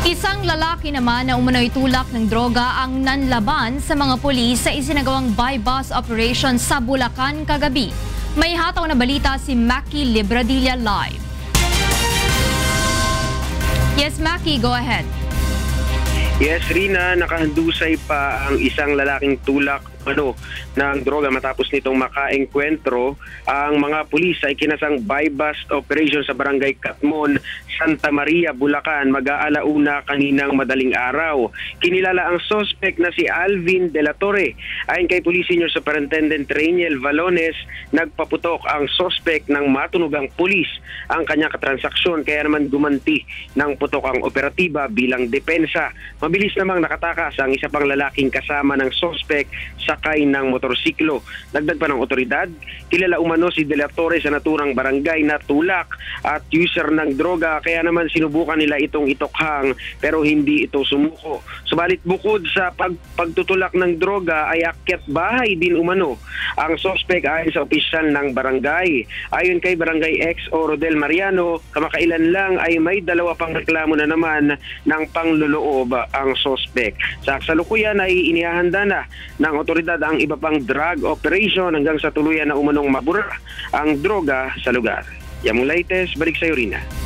Isang lalaki naman na umano'y tulak ng droga ang nanlaban sa mga pulis sa isinagawang buy-bus operation sa Bulacan kagabi. May hataw na balita si Mackie Libradilla live. Yes, Mackie, go ahead. Yes, Rina, nakahandusay pa ang isang lalaking tulak ng droga matapos nitong makaengkwentro. Ang mga pulis ay kinasang buy-bust operation sa barangay Katmon, Santa Maria, Bulacan, mag-aalauna kaninang madaling araw. Kinilala ang suspect na si Alvin De La Torre. Ayon kay Police Senior Superintendent Rainiel Valones, nagpaputok ang suspect ng matunugang pulis ang kanyang katransaksyon, kaya naman gumanti ng putok ang operatiba bilang depensa. Mabilis namang nakatakas ang isa pang lalaking kasama ng suspect sakay ng motorsiklo. Dagdag pa ng otoridad, kilala umano si De La Torre sa naturang barangay na tulak at user ng droga, kaya naman sinubukan nila itong itokhang pero hindi ito sumuko. Subalit bukod sa pagtutulak ng droga ay akyat bahay din umano ang suspect ayon sa opisyal ng barangay. Ayon kay Barangay XO Rodel Mariano, kamakailan lang ay may dalawa pang reklamo na naman ng pangloloob ang suspect. Sa kasalukuyan ay inihahanda na ng otoridad ang iba pang drug operation hanggang sa tuluyan na umanong mabura ang droga sa lugar. Yamong latest, balik sa Rina.